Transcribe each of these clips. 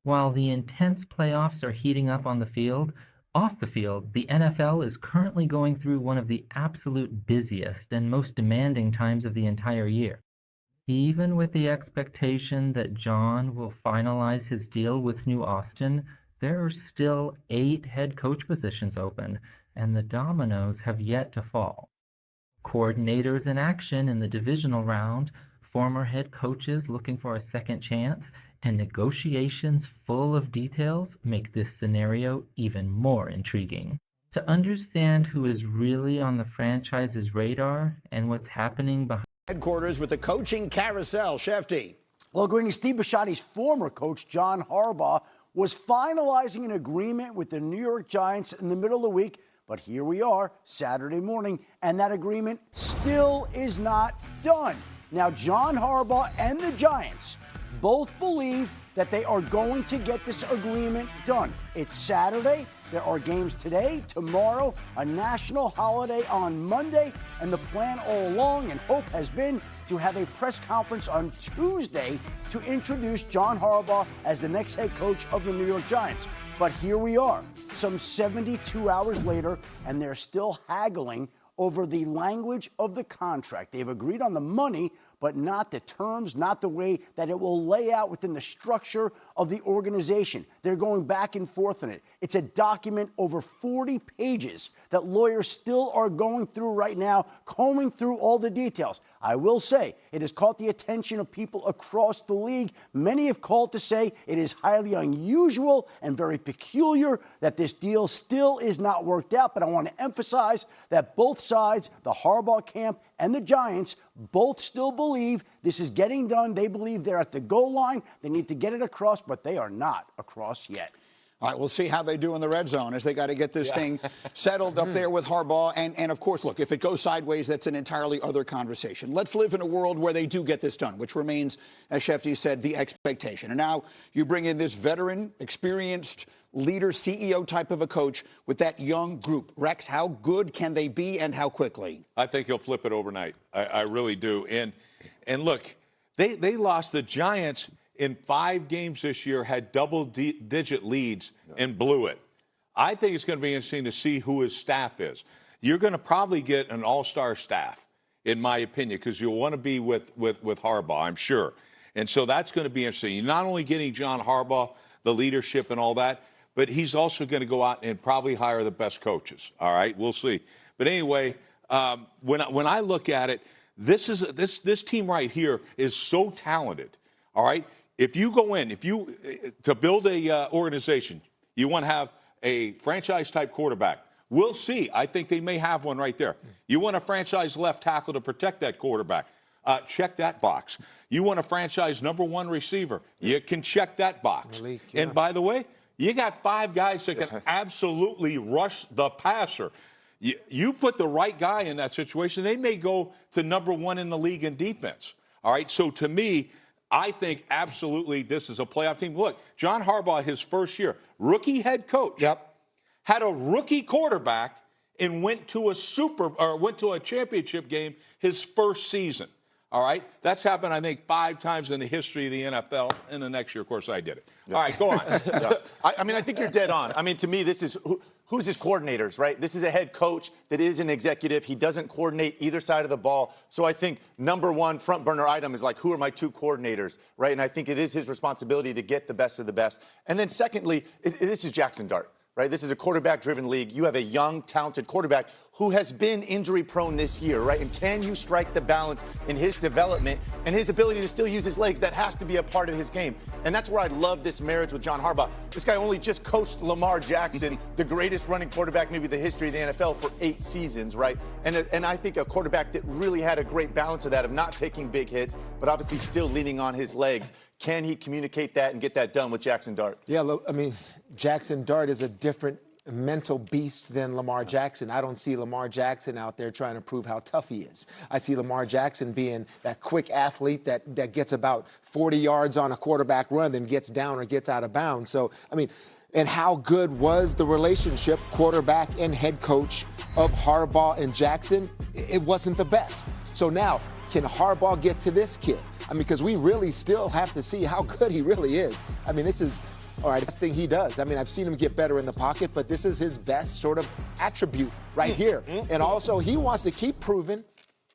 While the intense playoffs are heating up on the field, off the field, the NFL is currently going through one of the absolute busiest and most demanding times of the entire year. Even with the expectation that John will finalize his deal with New Austin, there are still 8 head coach positions open, and the dominoes have yet to fall. Coordinators in action in the divisional round, former head coaches looking for a second chance, and negotiations full of details make this scenario even more intriguing. To understand who is really on the franchise's radar and what's happening behind Headquarters with the coaching carousel. Shefty. Well, Greeny, Steve Bisciotti's former coach, John Harbaugh, was finalizing an agreement with the New York Giants in the middle of the week. But here we are, Saturday morning, and that agreement still is not done. Now, John Harbaugh and the Giants both believe that they are going to get this agreement done. It's Saturday. There are games today, tomorrow, a national holiday on Monday, and the plan all along and hope has been to have a press conference on Tuesday to introduce John Harbaugh as the next head coach of the New York Giants. But here we are, some 72 hours later, and they're still haggling over the language of the contract. They've agreed on the money, but not the terms, not the way that it will lay out within the structure of the organization. They're going back and forth on it. It's a document over 40 pages that lawyers still are going through right now, combing through all the details. I will say it has caught the attention of people across the league. Many have called to say it is highly unusual and very peculiar that this deal still is not worked out. But I want to emphasize that both sides, the Harbaugh camp and the Giants, both still believe this is getting done. They believe they're at the goal line. They need to get it across, but they are not across yet. All right, we'll see how they do in the red zone as they got to get this thing settled up there with Harbaugh. And, of course, look, if it goes sideways, that's an entirely other conversation. Let's live in a world where they do get this done, which remains, as Shefty said, the expectation. And now you bring in this veteran, experienced leader, CEO type of a coach with that young group. Rex, how good can they be and how quickly? I think he'll flip it overnight. I really do. And look, they lost the Giants in 5 games this year, had double-digit leads and blew it. I think it's going to be interesting to see who his staff is. You're going to probably get an all-star staff, in my opinion, because you'll want to be with Harbaugh, I'm sure. And so that's going to be interesting. You're not only getting John Harbaugh, the leadership and all that, but he's also going to go out and probably hire the best coaches. All right, we'll see. But anyway, when I look at it, this team right here is so talented. All right. If you go in, to build a organization, you want to have a franchise-type quarterback. We'll see. I think they may have one right there. You want a franchise left tackle to protect that quarterback. Check that box. You want a franchise #1 receiver. You can check that box. Malik, yeah. And by the way, you got 5 guys that can absolutely rush the passer. You put the right guy in that situation, they may go to #1 in the league in defense. All right. So to me, I think absolutely this is a playoff team. Look, John Harbaugh, his first year, rookie head coach, had a rookie quarterback and went to a championship game his first season. All right, that's happened, I think, 5 times in the history of the NFL. And the next year, of course, I did it. All right, go on. I mean, I think you're dead on. I mean, to me, this is who's his coordinators, right? This is a head coach that is an executive. He doesn't coordinate either side of the ball. So I think #1 front burner item is like, who are my 2 coordinators, right? And I think it is his responsibility to get the best of the best. And then secondly, this is Jackson Dart. Right? This is a quarterback-driven league. You have a young, talented quarterback who has been injury-prone this year, right? And can you strike the balance in his development and his ability to still use his legs? That has to be a part of his game. And that's where I love this marriage with John Harbaugh. This guy only just coached Lamar Jackson, the greatest running quarterback maybe in the history of the NFL, for 8 seasons, right? And I think a quarterback that really had a great balance of that, of not taking big hits, but obviously still leaning on his legs. Can he communicate that and get that done with Jackson Dart? Yeah, look, I mean, Jackson Dart is a different mental beast than Lamar Jackson. I don't see Lamar Jackson out there trying to prove how tough he is. I see Lamar Jackson being that quick athlete that gets about 40 yards on a quarterback run, then gets down or gets out of bounds. So, I mean, and how good was the relationship, quarterback and head coach, of Harbaugh and Jackson? It wasn't the best. So now, can Harbaugh get to this kid? I mean, because we really still have to see how good he really is. I mean, this is all right, that's the thing he does. I mean, I've seen him get better in the pocket, but this is his best sort of attribute right here. And also, he wants to keep proving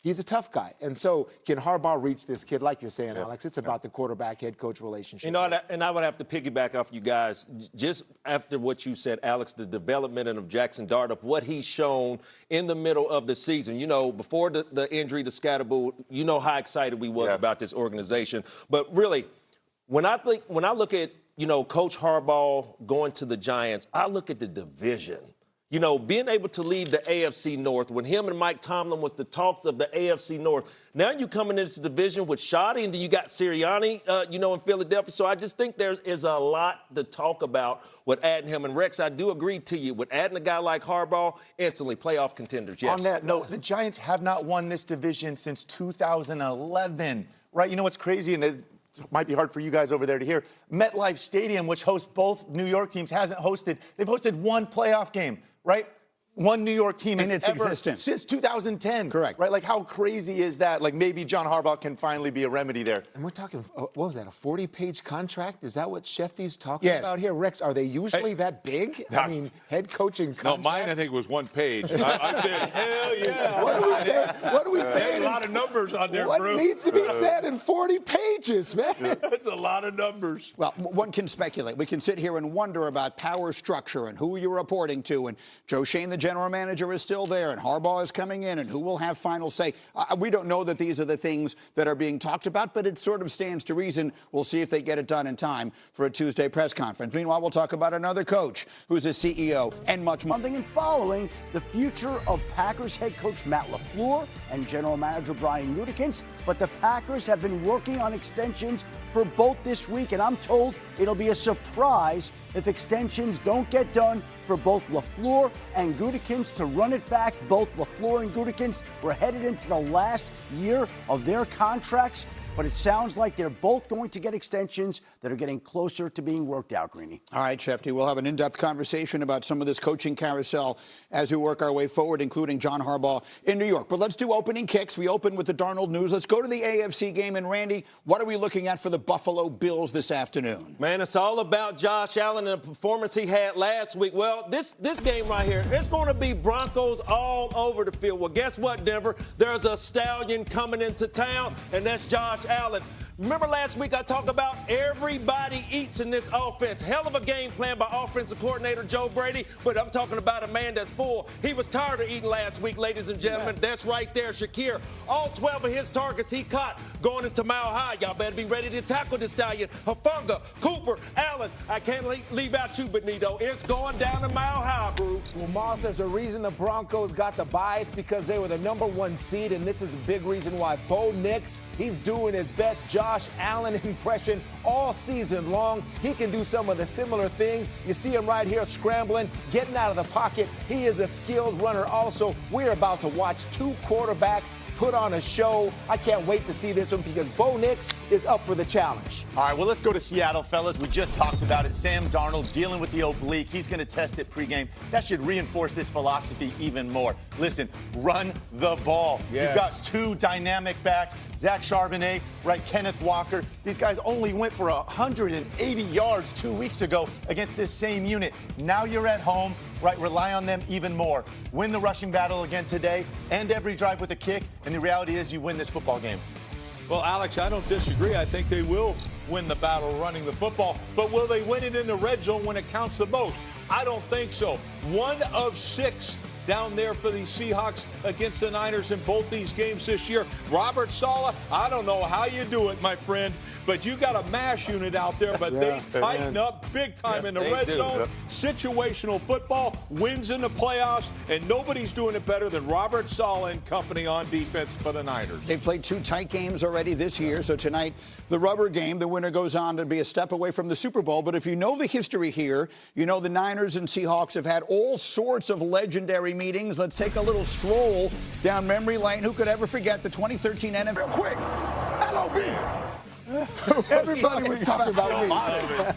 he's a tough guy. And so can Harbaugh reach this kid? Like you're saying, Alex, it's about the quarterback-head coach relationship. You know, and I would have to piggyback off you guys. Just after what you said, Alex, the development of Jackson Dart, of what he's shown in the middle of the season. You know, before the injury to Scatterbull, you know how excited we was about this organization. But really, when I look at, you know, Coach Harbaugh going to the Giants, I look at the division. You know, being able to lead the AFC North, when him and Mike Tomlin was the talks of the AFC North. Now you come into this division with Shoddy, and then you got Sirianni, you know, in Philadelphia. So I just think there is a lot to talk about with adding him. And, Rex, I do agree to you. With adding a guy like Harbaugh, instantly playoff contenders, yes. On that note, the Giants have not won this division since 2011, right? You know what's crazy, and it might be hard for you guys over there to hear, MetLife Stadium, which hosts both New York teams, hasn't hosted. They've hosted one playoff game, right? One New York team in its existence since 2010. Correct. Right? Like, how crazy is that? Like, maybe John Harbaugh can finally be a remedy there. And we're talking, what was that, a 40-page contract? Is that what Shefty's talking about here? Rex, are they usually that big? I mean, head coaching contracts? No, mine I think was one page. I did. Hell yeah. What do we say? What do we say? A lot of numbers on there, What bro. needs to be said in 40 pages, man? That's a lot of numbers. Well, one can speculate. We can sit here and wonder about power structure and who you're reporting to. And Joe Shane, the general manager, is still there, and Harbaugh is coming in, and who will have final say. We don't know that these are the things that are being talked about, but it sort of stands to reason. We'll see if they get it done in time for a Tuesday press conference. Meanwhile, we'll talk about another coach who's a CEO and much more. And following the future of Packers head coach Matt LaFleur and general manager Brian Gutekunst, but the Packers have been working on extensions for both this week, and I'm told it'll be a surprise if extensions don't get done for both LaFleur and Gutekunst. To run it back, both LaFleur and Gutekunst were headed into the last year of their contracts, but it sounds like they're both going to get extensions that are getting closer to being worked out, Greeny. All right, Shefty, we'll have an in-depth conversation about some of this coaching carousel as we work our way forward, including John Harbaugh in New York. But let's do opening kicks. We open with the Darnold news. Let's go to the AFC game. And, Randy, what are we looking at for the Buffalo Bills this afternoon? Man, it's all about Josh Allen and the performance he had last week. Well, this game right here, it's going to be Broncos all over the field. Well, guess what, Denver? There's a stallion coming into town, and that's Josh Allen. Remember last week I talked about everybody eats in this offense. Hell of a game plan by offensive coordinator Joe Brady, but I'm talking about a man that's full. He was tired of eating last week, ladies and gentlemen. Yeah. That's right there, Shakir. All 12 of his targets he caught going into Mile High. Y'all better be ready to tackle this stallion. Hafunga, Cooper, Allen. I can't leave out you, Benito. It's going down to Mile High, bro. Well, Moss, there's a reason the Broncos got the bye. It's because they were the #1 seed, and this is a big reason why Bo Nix, he's doing his best Josh Allen impression all season long. He can do some of the similar things. You see him right here scrambling, getting out of the pocket. He is a skilled runner also. We're about to watch two quarterbacks put on a show. I can't wait to see this one because Bo Nix is up for the challenge. All right, well, let's go to Seattle, fellas. We just talked about it. Sam Darnold dealing with the oblique. He's going to test it pregame. That should reinforce this philosophy even more. Listen, run the ball. Yes. You've got two dynamic backs, Zach Charbonnet, right, Kenneth Walker. These guys only went for 180 yards 2 weeks ago against this same unit. Now you're at home, right? Rely on them even more. Win the rushing battle again today, end every drive with a kick, and the reality is you win this football game. Well, Alex, I don't disagree. I think they will win the battle running the football. But will they win it in the red zone when it counts the most? I don't think so. 1 of 6 down there for the Seahawks against the Niners in both these games this year. Robert Saleh, I don't know how you do it, my friend, but you got a MASH unit out there, but they tighten up big time in the red zone. Situational football, wins in the playoffs, and nobody's doing it better than Robert Saleh and company on defense for the Niners. They've played 2 tight games already this year, so tonight the rubber game, the winner goes on to be a step away from the Super Bowl. But if you know the history here, you know the Niners and Seahawks have had all sorts of legendary meetings. Let's take a little stroll down memory lane. Who could ever forget the 2013 NFL? Real quick, LOB. Everybody was talking about me.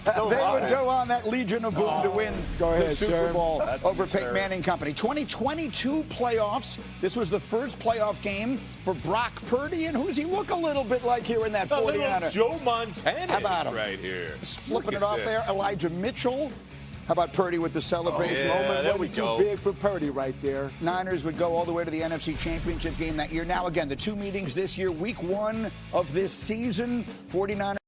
They would go on that Legion of Boom to win the Super Sherm. Bowl That's over absurd. Peyton Manning Company. 2022 playoffs. This was the first playoff game for Brock Purdy. And who does he look a little bit like here in that A little 49er? Joe Montana How about him? right here. Flipping Look it at off this. there. Elijah Mitchell. How about Purdy with the celebration? yeah. Roman there we wasn't too go. big for Purdy right there. Niners would go all the way to the NFC Championship game that year. Now, again, the two meetings this year, week one of this season, 49ers.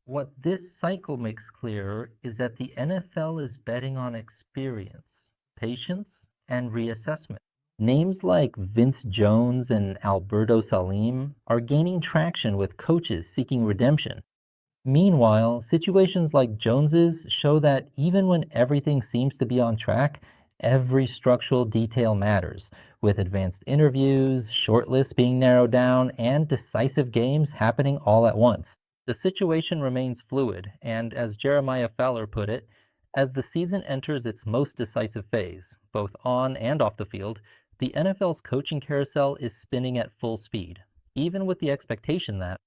What this cycle makes clearer is that the NFL is betting on experience, patience, and reassessment. Names like Vince Jones and Alberto Salim are gaining traction with coaches seeking redemption. Meanwhile, situations like Jones's show that even when everything seems to be on track, every structural detail matters, with advanced interviews, shortlists being narrowed down, and decisive games happening all at once. The situation remains fluid, and as Jeremiah Fowler put it, as the season enters its most decisive phase, both on and off the field, the NFL's coaching carousel is spinning at full speed, even with the expectation that